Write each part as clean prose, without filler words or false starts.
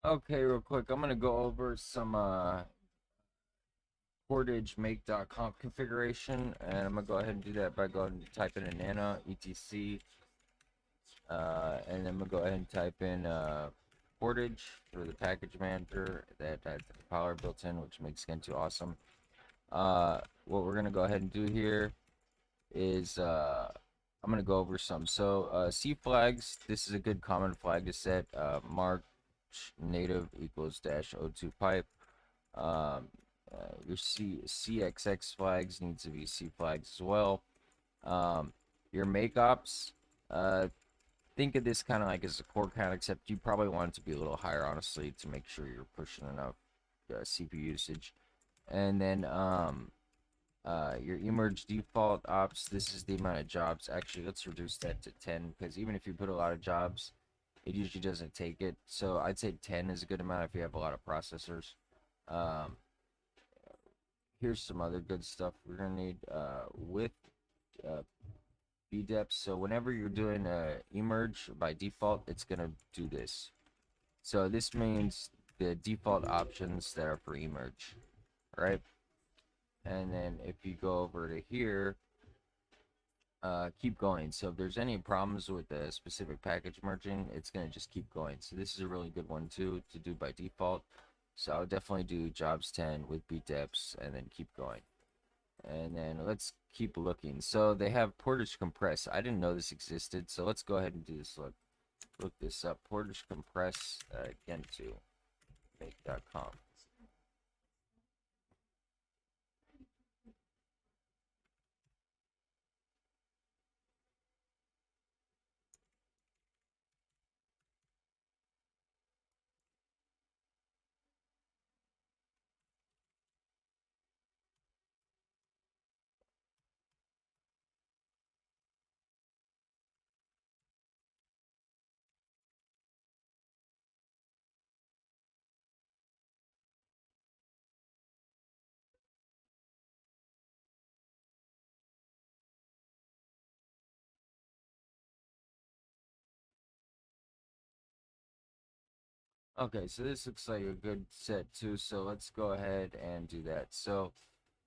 Okay, real quick, I'm gonna go over some portage Make.conf configuration, and I'm gonna go ahead and do that by going to type in a nano etc, and then I'm gonna go ahead and type in portage for the package manager that has the compiler built in, which makes Gentoo awesome. What we're gonna go ahead and do here is I'm gonna go over some. So CFLAGS, this is a good common flag to set. March native equals -o2 pipe. Um, your CXXFLAGS needs to be CFLAGS as well. Your MAKEOPTS, think of this kind of like as a core count, except you probably want it to be a little higher, honestly, to make sure you're pushing enough CPU usage. And then your emerge default ops, this is the amount of jobs. Actually, let's reduce that to 10, because even if you put a lot of jobs, it usually doesn't take it. So I'd say 10 is a good amount if you have a lot of processors. Um, Here's some other good stuff we're gonna need with bdeps. So whenever you're doing emerge by default, it's gonna do this. So this means the default options that are for emerge, right? And then if you go over to here, keep going. So if there's any problems with the specific package merging, it's gonna just keep going. So this is a really good one too to do by default. So I'll definitely do jobs 10 with bdeps and then keep going. And then let's keep looking. So they have portage compress. I didn't know this existed, so let's go ahead and do this. Look this up. Portage compress Gentoo Make.com. Okay, so this looks like a good set too. So let's go ahead and do that. So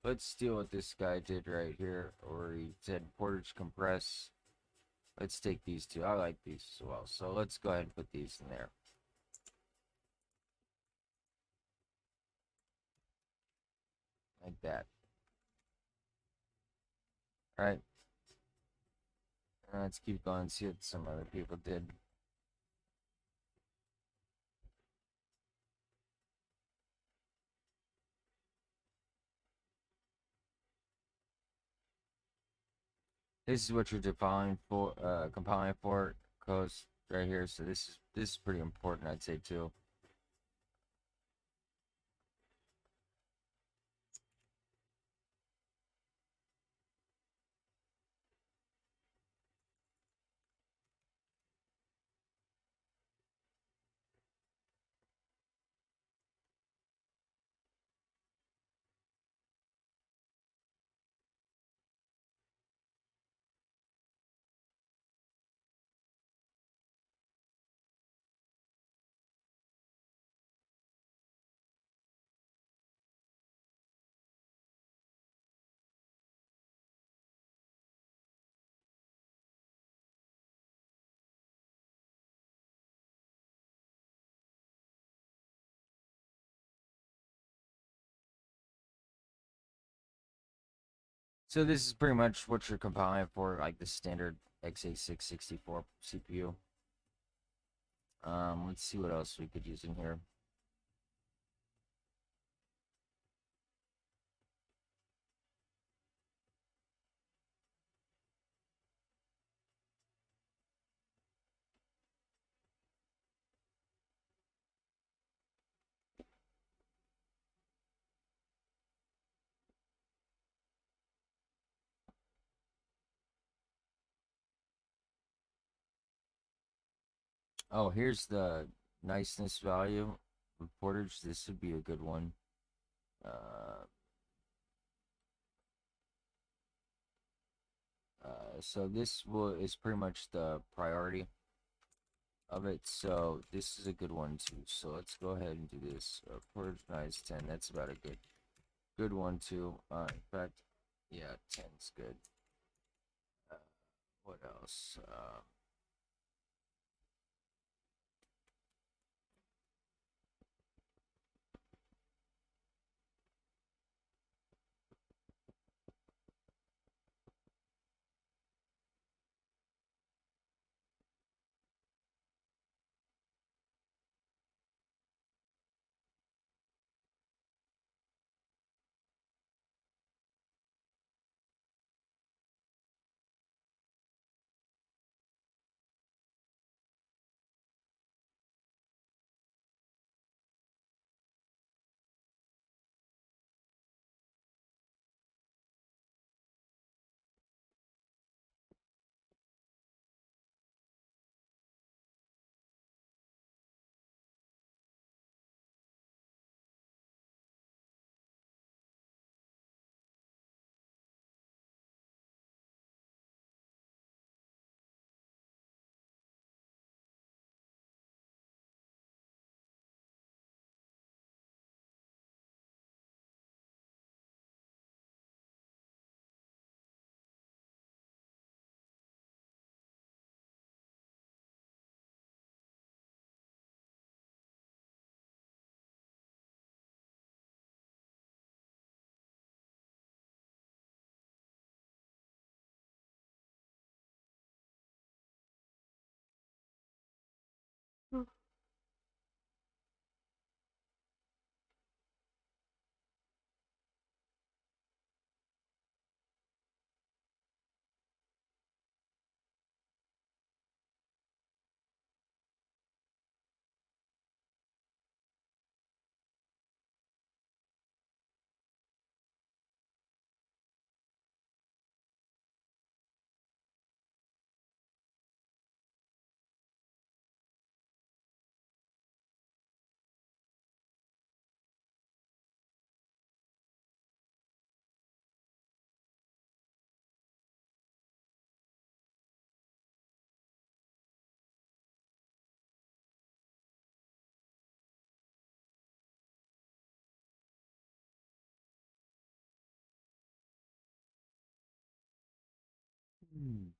let's deal with this guy did right here, or he said portage compress. Let's take these two. I like these as well. So let's go ahead and put these in there. Like that. All right. Let's keep going, see what some other people did. This is what you're compiling for CHOST right here. So this is pretty important, I'd say too. So this is pretty much what you're compiling for, like the standard x86-64 CPU. Let's see what else we could use in here. Oh, here's the niceness value of portage. This would be a good one. Uh, so this is pretty much the priority. of it. So this is a good one too. So let's go ahead and do this. Organize 10. That's about a good one too. In fact, yeah, 10's good. Uh, what else? Hmm.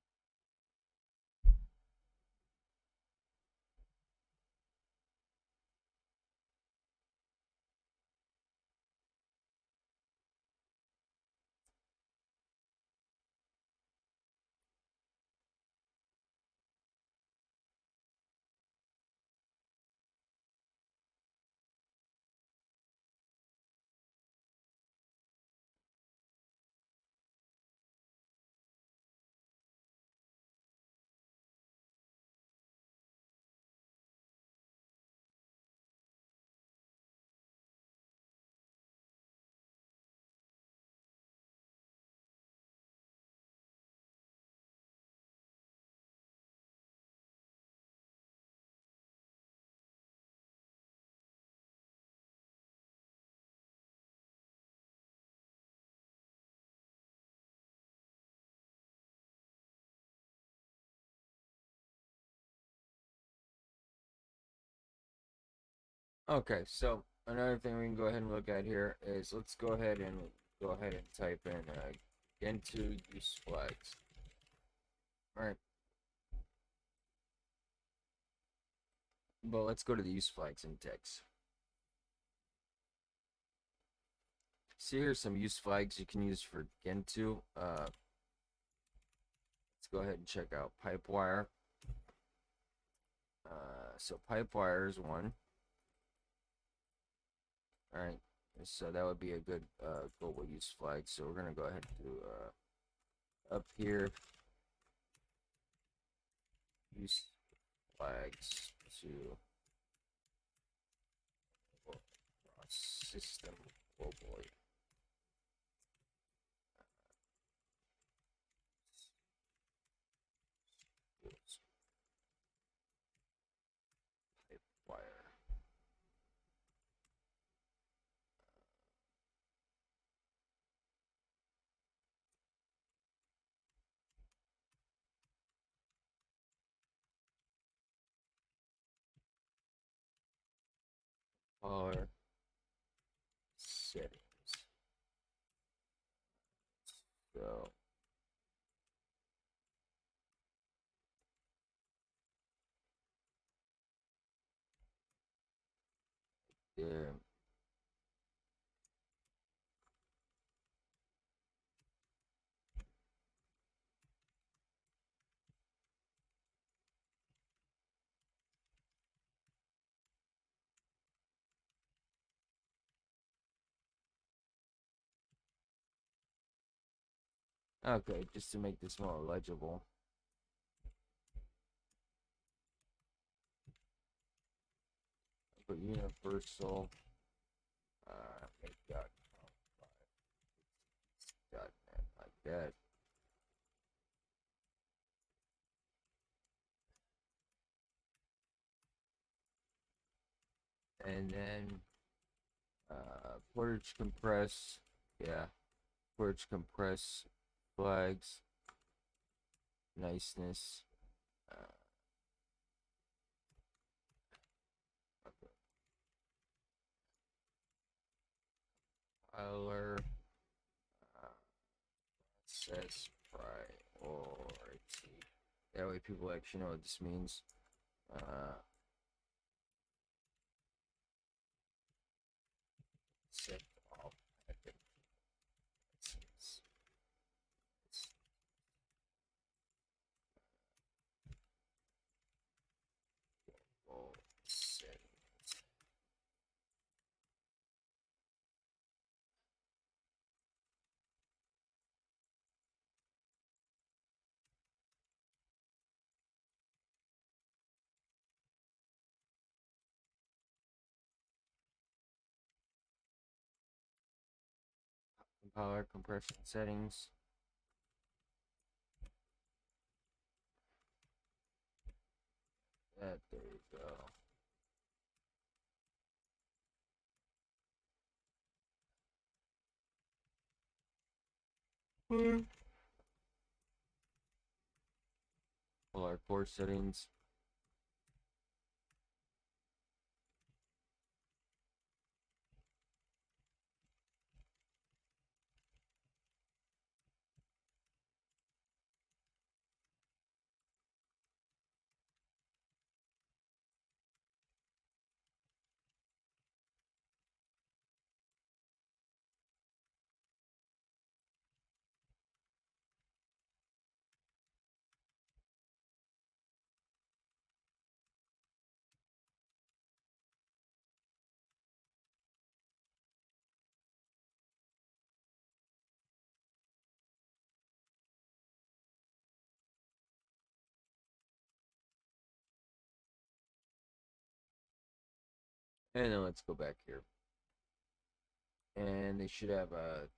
Okay, so another thing we can go ahead and look at here is let's go ahead and type in Gentoo use flags. All right, but let's go to the use flags index. See, here's some use flags you can use for Gentoo. Let's go ahead and check out pipewire. So pipewire is one. All right, so that would be a good global use flag. So we're gonna go ahead and do up here use flags to system globally. Pipewire. Color settings. So there. Okay, just to make this more legible. Put universal Make.conf .net like that. And then portage compress, yeah, portage compress flags, niceness, color, process priority. That way people actually know what this means. Set all packet settings. All settings. Compiler compression settings. There you go. All our core settings. And then let's go back here. And they should have the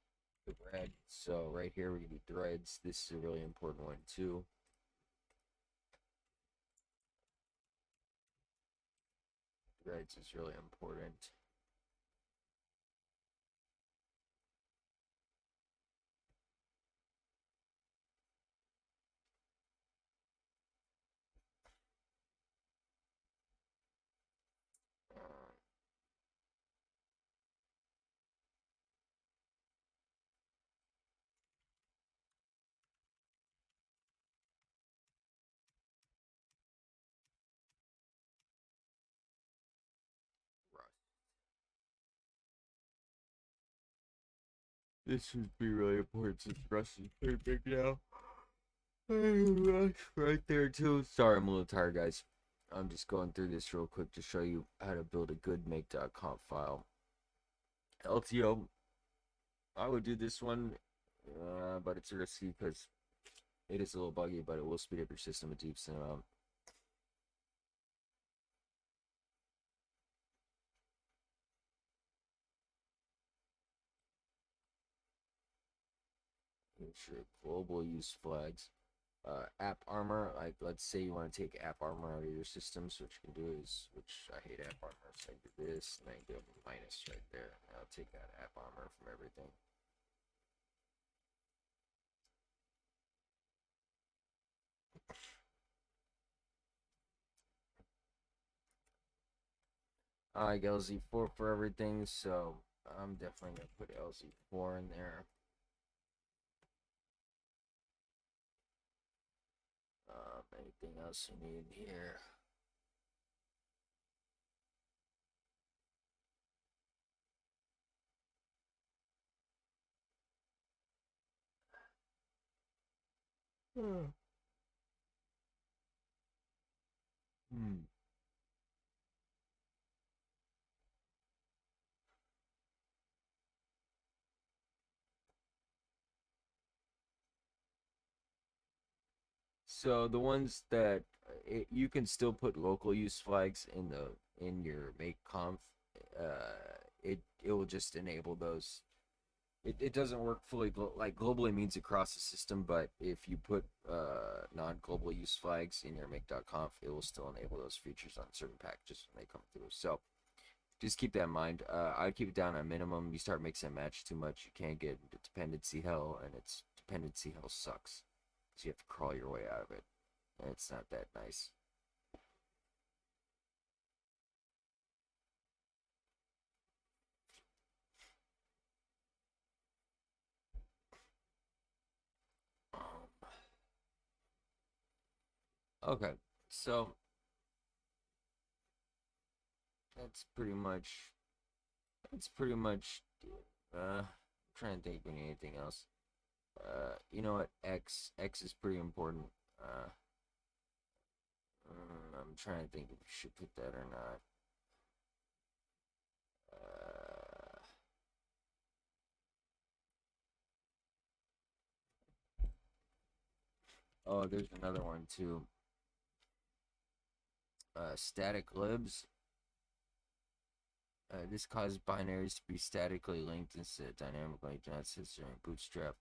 red. So right here we can do threads. This is a really important one too. Threads is really important. This would be really important since Rust is pretty big now. Rust right there too. Sorry, I'm a little tired, guys. I'm just going through this real quick to show you how to build a good make.conf file. LTO, I would do this one, but it's risky because it is a little buggy, but it will speed up your system a decent amount. Sure, global use flags. AppArmor, like let's say you want to take AppArmor out of your system, so what you can do is, which I hate AppArmor, so I do this, and I go minus right there. I'll take out AppArmor from everything. I like LZ4 for everything, so I'm definitely gonna put LZ4 in there. Anything else you need here? Hmm. So the ones that you can still put local use flags in your Make.conf. It will just enable those. It doesn't work fully like globally means across the system, but if you put non-global use flags in your make.conf, it will still enable those features on certain packages when they come through. So just keep that in mind. I'd keep it down at a minimum. You start mixing and match too much, you can't get into dependency hell, and it's dependency hell sucks. So you have to crawl your way out of it, and it's not that nice. Okay, so that's pretty much that's pretty much. I'm trying to think of anything else. You know what? X is pretty important. I'm trying to think if we should put that or not. Uh, oh, there's another one too. Static-libs. This causes binaries to be statically linked instead of dynamically. Not sister and bootstrap.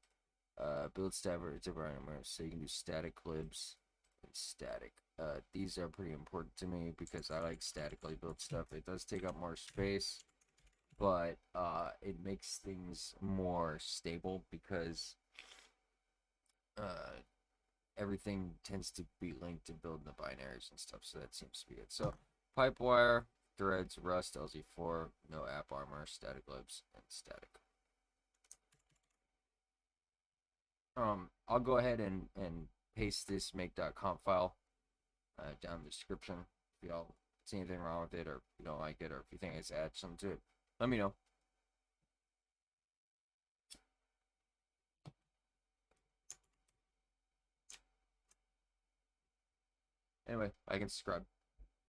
Build static so you can do static-libs and static. These are pretty important to me because I like statically built stuff. It does take up more space, but it makes things more stable because uh, everything tends to be linked to building the binaries and stuff, so that seems to be it. So pipewire, threads, rust, LZ4, no apparmor, static-libs, and static. I'll go ahead and paste this make.conf file down in the description. If y'all see anything wrong with it, or if you don't like it, or if you think I should add something to it, let me know. Anyway, like and subscribe.